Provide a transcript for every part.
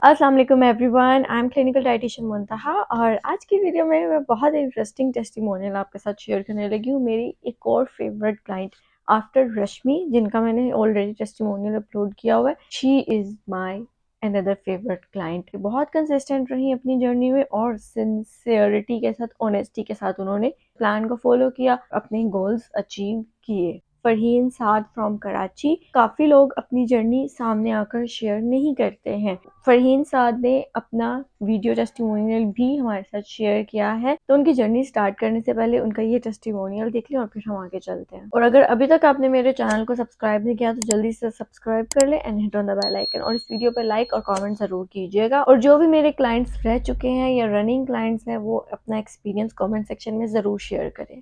अस्सलाम वालेकुम everyone, I am clinical dietitian Muntaha और आज की वीडियो में मैं बहुत इंटरेस्टिंग टेस्टिमोनियल आपके साथ शेयर करने लगी हूँ। मेरी एक और फेवरेट क्लाइंट आफ्टर रश्मि, जिनका मैंने ऑलरेडी टेस्टिमोनियल अपलोड किया हुआ है। She is my another favourite client. बहुत कंसिस्टेंट रही अपनी जर्नी में और सिंसियरिटी के साथ, ऑनेस्टी के साथ उन्होंने प्लान को फॉलो किया, अपने गोल्स अचीव किए। फरहीन साद फ्रॉम कराची। काफ़ी लोग अपनी जर्नी सामने आकर शेयर नहीं करते हैं। फरहीन साद ने अपना वीडियो टेस्टिमोनियल भी हमारे साथ शेयर किया है, तो उनकी जर्नी स्टार्ट करने से पहले उनका ये टेस्टिमोनियल देख लें और फिर हम आगे चलते हैं। और अगर अभी तक आपने मेरे चैनल को सब्सक्राइब नहीं किया तो जल्दी से सब्सक्राइब कर ले and hit on the bell icon, और इस वीडियो पर लाइक और कमेंट जरूर कीजिएगा। और जो भी मेरे क्लाइंट्स रह चुके हैं या रनिंग क्लाइंट्स हैं, वो अपना एक्सपीरियंस कमेंट सेक्शन में ज़रूर शेयर करें।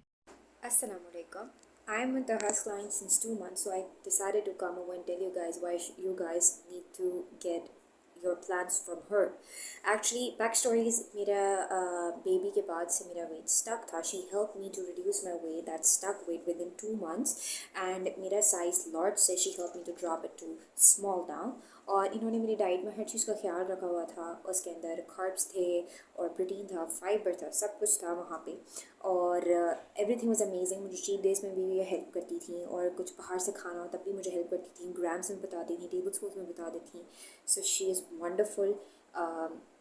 Assalamualaikum. I'm with Taha's client since 2 months, so I decided to come over and tell you guys why you guys need to get your plans from her. Actually, backstory is मेरा baby के बाद से मेरा weight stuck था. She helped me to reduce my weight, that stuck weight within 2 months, and मेरा size large से she helped me to drop it to small now. और इन्होंने मेरी डाइट में हर चीज़ का ख्याल रखा हुआ था। उसके अंदर कार्ब्स थे और प्रोटीन था, फाइबर था, सब कुछ था वहाँ पे। और एवरीथिंग वाज अमेजिंग। मुझे चीट डेज में भी ये हेल्प करती थी, और कुछ बाहर से खाना हो तब भी मुझे हेल्प करती थी। ग्राम्स में बताती थी, टेबल स्पून में बता देती थी। So she is wonderful.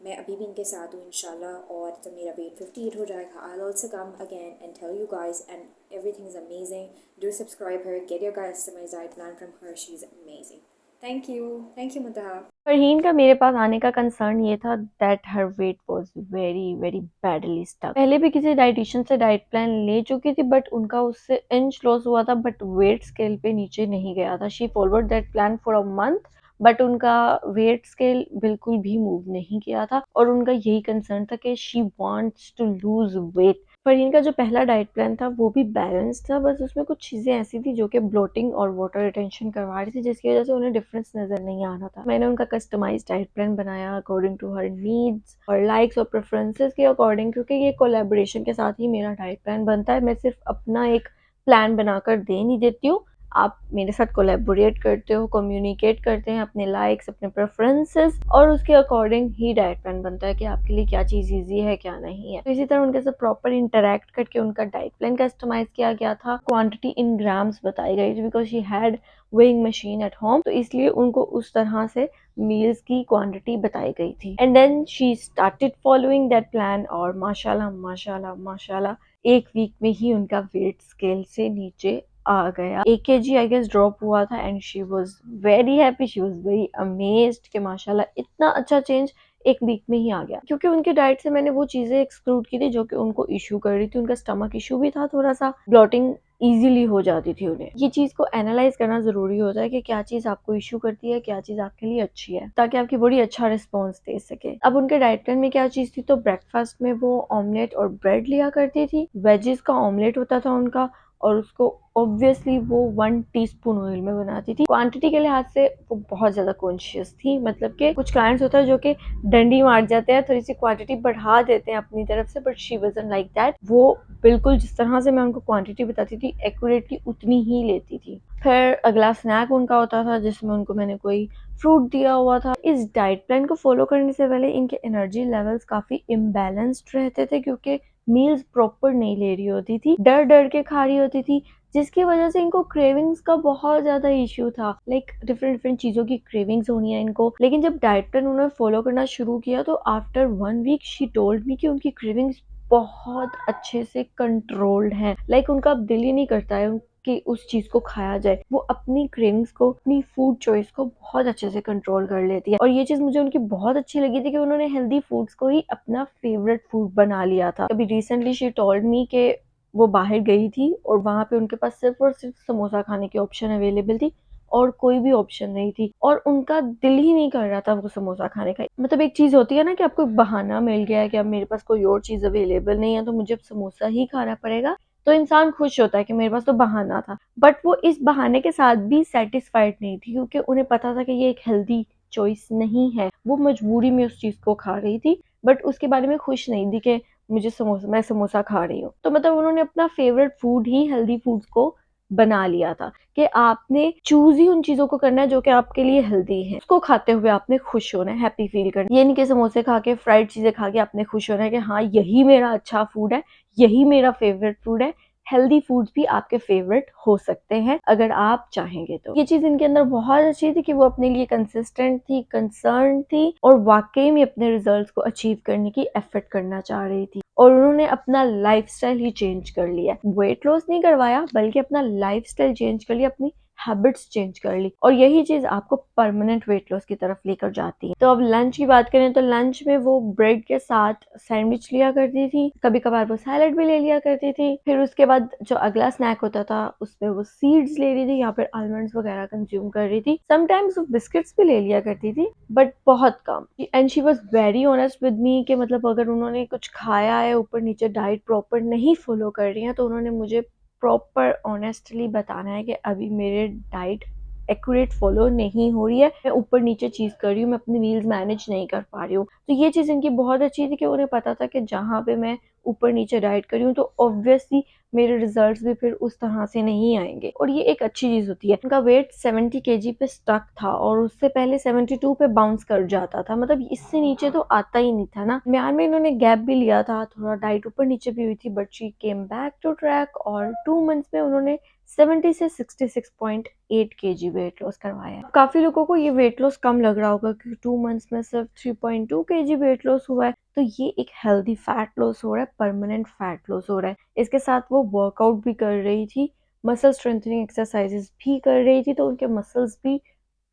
मैं अभी भी इनके साथ हूँ इंशाल्लाह, और जब मेरा वेट 58 हो जाएगा I will also come again and tell you guys, and everything is amazing. Do subscribe her, get your customised diet plan from her, she is amazing. Thank you Muntaha. Farheen का मेरे पास आने का कंसर्न ये था that her weight was very very badly stuck. पहले भी किसी डाइटिशियन से डाइट प्लान ले चुकी थी, बट उनका उससे इंच लॉस हुआ था, बट वेट स्केल पे नीचे नहीं गया था। She forward that plan for a month, but उनका वेट स्केल बिल्कुल भी मूव नहीं किया था, और उनका यही कंसर्न था कि she wants to lose weight. Farheen का जो पहला डाइट प्लान था वो भी बैलेंस था, बस उसमें कुछ चीज़ें ऐसी थी जो कि ब्लोटिंग और वाटर रिटेंशन करवा रही थी, जिसकी वजह से उन्हें डिफरेंस नज़र नहीं आ रहा था। मैंने उनका कस्टमाइज्ड डाइट प्लान बनाया अकॉर्डिंग टू हर नीड्स और लाइक्स और प्रेफरेंसेस के अकॉर्डिंग, क्योंकि ये कोलैबोरेशन के साथ ही मेरा डाइट प्लान बनता है। मैं सिर्फ अपना एक प्लान बनाकर दे नहीं देती हूँ, आप मेरे साथ कोलैबोरेट करते हो, कम्युनिकेट करते हैं अपने लाइक्स, अपने प्रेफरेंसेस, और उसके अकॉर्डिंग ही डाइट प्लान बनता है कि आपके लिए क्या चीज़ ईजी है क्या नहीं है। तो इसी तरह उनके साथ प्रॉपर इंटरेक्ट करके उनका डाइट प्लान कस्टमाइज किया गया था। क्वांटिटी इन ग्राम्स बताई गई थी because she had weighing machine at home, तो इसलिए उनको उस तरह से मील्स की क्वांटिटी बताई गई थी। And then she started following that plan, और माशाल्लाह माशाल्लाह माशाल्लाह एक वीक में ही उनका वेट स्केल से नीचे आ गया। 1 kg आई गेस ड्रॉप हुआ था, and she was very happy, she was very amazed कि माशाल्लाह इतना अच्छा चेंज एक वीक में ही आ गया। क्योंकि उनकी डाइट से मैंने वो चीज़ें एक्सक्लूड की थी जो कि उनको इशू कर रही थी। उनका स्टमक इशू भी था, थोड़ा सा ब्लॉटिंग इजीली हो जाती थी उन्हें। ये चीज़ को एनालाइज करना ज़रूरी होता है कि क्या चीज़ आपको इशू करती है, क्या चीज़ आपके लिए अच्छी है, ताकि आपकी बॉडी अच्छा रिस्पॉन्स दे सके। अब उनके डाइट प्लान में क्या चीज़ थी, तो ब्रेकफास्ट में वो ऑमलेट और ब्रेड लिया करती थी। वेजिस का ऑमलेट होता था उनका, और उसको ऑब्वियसली वो 1 टीस्पून ऑयल में बनाती थी। क्वांटिटी के लिहाज से वो बहुत ज़्यादा कॉन्शियस थी, मतलब कि कुछ क्लाइंट्स होता है जो कि डंडी मार जाते हैं, थोड़ी सी क्वांटिटी बढ़ा देते हैं अपनी तरफ से, but she wasn't like that. वो बिल्कुल जिस तरह से मैं उनको क्वांटिटी बताती थी एक्यूरेटली उतनी ही लेती थी। फिर अगला स्नैक उनका होता था जिसमें उनको मैंने कोई फ्रूट दिया हुआ था। इस डाइट प्लान को फॉलो करने से पहले इनके एनर्जी लेवल्स काफ़ी इम्बैलेंस्ड रहते थे, क्योंकि मील्स प्रॉपर नहीं ले रही होती थी, डर डर के खा रही होती थी, जिसकी वजह से इनको क्रेविंग्स का बहुत ज़्यादा इश्यू था। लाइक डिफरेंट डिफरेंट चीज़ों की क्रेविंग्स होनी है इनको। लेकिन जब डाइट प्लान उन्होंने फॉलो करना शुरू किया तो after 1 week she told me कि उनकी क्रेविंग्स बहुत अच्छे से कंट्रोल्ड हैं। लाइक उनका अब दिल ही नहीं करता है कि उस चीज़ को खाया जाए। वो अपनी क्रेविंग्स को, अपनी फूड चॉइस को बहुत अच्छे से कंट्रोल कर लेती है। और ये चीज़ मुझे उनकी बहुत अच्छी लगी थी कि उन्होंने हेल्दी फूड्स को ही अपना फेवरेट फूड बना लिया था। अभी रिसेंटली शी टोल्ड मी कि वो बाहर गई थी और वहाँ पे उनके पास सिर्फ और सिर्फ समोसा खाने की ऑप्शन अवेलेबल थी, और कोई भी ऑप्शन नहीं थी, और उनका दिल ही नहीं कर रहा था वो समोसा खाने का। मतलब एक चीज़ होती है ना कि आपको बहाना मिल गया है कि अब मेरे पास कोई और चीज़ अवेलेबल नहीं है तो मुझे अब समोसा ही खाना पड़ेगा, तो इंसान खुश होता है कि मेरे पास तो बहाना था। बट वो इस बहाने के साथ भी सेटिस्फाइड नहीं थी, क्योंकि उन्हें पता था कि ये एक हेल्दी चॉइस नहीं है। वो मजबूरी में उस चीज़ को खा रही थी, बट उसके बारे में खुश नहीं थी कि मैं समोसा खा रही हूँ। तो मतलब उन्होंने अपना फेवरेट फूड ही हेल्दी फूड्स को बना लिया था कि आपने चूज ही उन चीजों को करना है जो कि आपके लिए हेल्दी है। उसको खाते हुए आपने खुश होना है, हैप्पी फील करना है। ये नहीं कि समोसे खा के, फ्राइड चीजें खा के आपने खुश होना है कि हाँ यही मेरा अच्छा फूड है, यही मेरा फेवरेट फूड है। हेल्दी फूड्स भी आपके फेवरेट हो सकते हैं अगर आप चाहेंगे तो। ये चीज इनके अंदर बहुत अच्छी थी कि वो अपने लिए कंसिस्टेंट थी, कंसर्न थी और वाकई में अपने रिजल्ट्स को अचीव करने की एफर्ट करना चाह रही थी। और उन्होंने अपना लाइफस्टाइल ही चेंज कर लिया, वेट लॉस नहीं करवाया बल्कि अपना लाइफस्टाइल चेंज कर लिया, अपनी हैबिट्स चेंज कर ली। और यही चीज आपको परमानेंट वेट लॉस की तरफ लेकर जाती है। तो अब लंच की बात करें तो लंच में वो ब्रेड के साथ सैंडविच लिया करती थी, कभी कभार वो सैलड भी ले लिया करती थी। फिर उसके बाद जो अगला स्नैक होता था उसमें वो सीड्स ले रही थी या फिर आलमंड्स वगैरह कंज्यूम कर रही थी। समटाइम्स वो बिस्किट्स भी ले लिया करती थी बट बहुत कम। And she was very honest with me कि मतलब अगर उन्होंने कुछ खाया है ऊपर नीचे, डाइट प्रॉपर नहीं फॉलो कर रही है, तो उन्होंने मुझे प्रॉपर ऑनेस्टली बताना है कि अभी मेरे डाइट एक्यूरेट फॉलो नहीं हो रही है, मैं ऊपर नीचे चीज कर रही हूँ, मैं अपनी मील्स मैनेज नहीं कर पा रही हूँ। तो ये चीज इनकी बहुत अच्छी थी कि उन्हें पता था कि जहाँ पे मैं ऊपर नीचे डाइट कर रही हूँ तो ऑब्वियसली मेरे रिजल्ट्स भी फिर उस तरह से नहीं आएंगे। और ये एक अच्छी चीज होती है। उनका वेट 70 kg पे स्टक था और उससे पहले 72 पे बाउंस कर जाता था, मतलब इससे नीचे तो आता ही नहीं था ना। म्यान में इन्होंने गैप भी लिया था, थोड़ा डाइट ऊपर नीचे भी हुई थी, but she came back to track और 2 मंथ्स में उन्होंने 70 से 66.8 kg वेट लॉस करवाया। काफी लोगों को ये वेट लॉस कम लग रहा होगा क्योंकि 2 मंथ्स में सिर्फ 3.2 kg वेट लॉस हुआ है। तो ये एक हेल्दी फैट लॉस हो रहा है, परमानेंट फैट लॉस हो रहा है। इसके साथ वो वर्कआउट भी कर रही थी, मसल स्ट्रेंथनिंग एक्सरसाइजेस भी कर रही थी, तो उनके मसल्स भी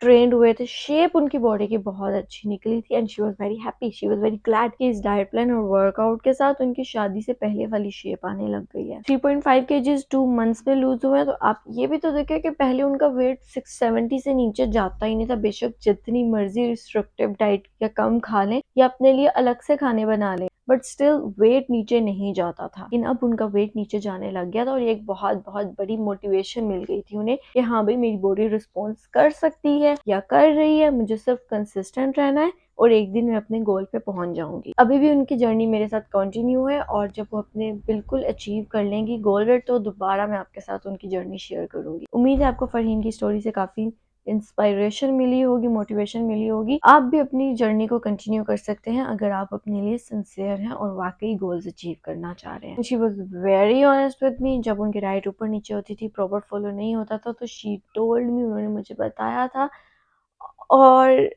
ट्रेंड हुए थे। शेप उनकी बॉडी की बहुत अच्छी निकली थी and she was very happy, she was very glad कि इस डाइट प्लान और वर्कआउट के साथ उनकी शादी से पहले वाली शेप आने लग गई है। 3.5 kg 2 मंथ्स में लूज हुए हैं। तो आप ये भी तो देखें कि पहले उनका वेट 670 से नीचे जाता ही नहीं था, बेशक जितनी मर्जी रिस्ट्रिक्टिव डाइट या कम खा लें या अपने लिए अलग से खाने बना लें, बट स्टिल वेट नीचे नहीं जाता था। लेकिन अब उनका वेट नीचे जाने लग गया था और ये एक बहुत बहुत बड़ी मोटिवेशन मिल गई थी उन्हें कि हाँ भाई मेरी बॉडी रिस्पॉन्स कर सकती है या कर रही है, मुझे सिर्फ कंसिस्टेंट रहना है और एक दिन मैं अपने गोल पे पहुंच जाऊंगी। अभी भी उनकी जर्नी मेरे साथ कंटिन्यू है और जब वो अपने बिल्कुल अचीव कर लेंगी गोल वेट तो दोबारा मैं आपके साथ उनकी जर्नी शेयर करूंगी। उम्मीद है आपको फरहीन की स्टोरी से काफी इंस्पायरेशन मिली होगी, मोटिवेशन मिली होगी। आप भी अपनी जर्नी को कंटिन्यू कर सकते हैं अगर आप अपने लिए सिंसियर हैं और वाकई गोल्स अचीव करना चाह रहे हैं। She was very honest with मी। जब उनकी डाइट ऊपर नीचे होती थी, प्रॉपर फॉलो नहीं होता था, तो शी टोल्ड मी, उन्होंने मुझे बताया था। और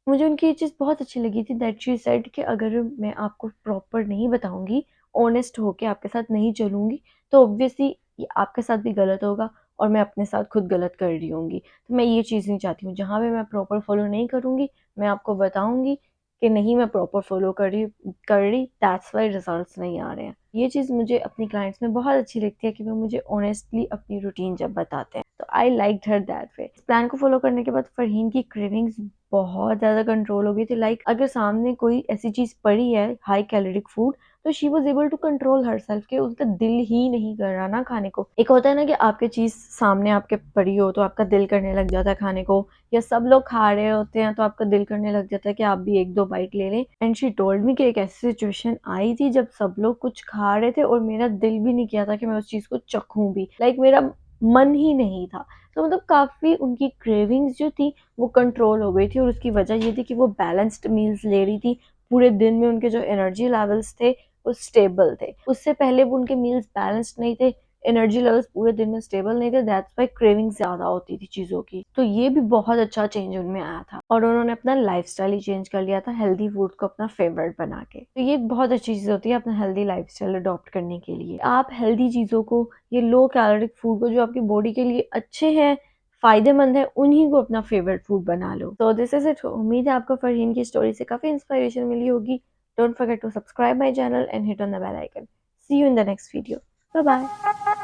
मुझे उनकी ये चीज़ बहुत अच्छी लगी थी दैट शी सेड कि अगर मैं आपको प्रॉपर नहीं बताऊंगी, ऑनेस्ट होके आपके साथ नहीं चलूंगी, तो ऑब्वियसली ये आपके साथ भी गलत होगा और मैं अपने साथ खुद गलत कर रही होंगी। तो मैं ये चीज़ नहीं चाहती हूँ, जहाँ पे मैं प्रॉपर फॉलो नहीं करूंगी मैं आपको बताऊंगी कि नहीं मैं प्रॉपर फॉलो कर रही दैट्स वाई रिजल्ट्स नहीं आ रहे हैं। ये चीज़ मुझे अपनी क्लाइंट्स में बहुत अच्छी लगती है कि वो मुझे ऑनेस्टली अपनी रूटीन जब बताते हैं। तो I like her that way. इस प्लान को फॉलो करने के बाद फरहीन की क्रेविंग्स बहुत ज्यादा कंट्रोल हो गई थी। लाइक अगर सामने कोई ऐसी चीज पड़ी है हाई कैलोरिक फूड, तो she was able to control herself के उसका दिल ही नहीं कर रहा ना खाने को। एक होता है ना कि आपके चीज सामने आपके पड़ी हो तो आपका दिल करने लग जाता है खाने को, या सब लोग खा रहे होते हैं तो आपका दिल करने लग जाता है कि आप भी एक दो बाइट ले लें। एंड शी टोल्ड मी कि एक ऐसी सिचुएशन आई थी जब सब लोग कुछ खा रहे थे और मेरा दिल भी नहीं किया था कि मैं उस चीज को चखूं भी, लाइक मेरा मन ही नहीं था। तो मतलब काफी उनकी क्रेविंग्स जो थी वो कंट्रोल हो गई थी और उसकी वजह ये थी कि वो बैलेंस्ड मील्स ले रही थी। पूरे दिन में उनके जो एनर्जी लेवल्स थे वो स्टेबल थे। उससे पहले वो उनके मील्स बैलेंस्ड नहीं थे, एनर्जी लेवल्स पूरे दिन में स्टेबल नहीं थे, दैट्स व्हाई क्रेविंग ज्यादा होती थी चीजों की। तो ये भी बहुत अच्छा चेंज उनमें आया था और उन्होंने अपना लाइफस्टाइल ही चेंज कर लिया था, हेल्दी फूड को अपना फेवरेट बना के। तो ये एक बहुत अच्छी चीज होती है अपना हेल्दी लाइफस्टाइल अडॉप्ट करने के लिए। आप हेल्दी चीजों को, ये लो कैलोरिक फूड को जो आपकी बॉडी के लिए अच्छे हैं, फायदेमंद है, उन्हीं को अपना फेवरेट फूड बना लो। तो दिस इज इट। उम्मीद है आपको फरहीन की स्टोरी से काफी इंस्पिरेशन मिली होगी। Don't forget to subscribe my channel and hit on the bell icon. See you in the next video. Bye bye.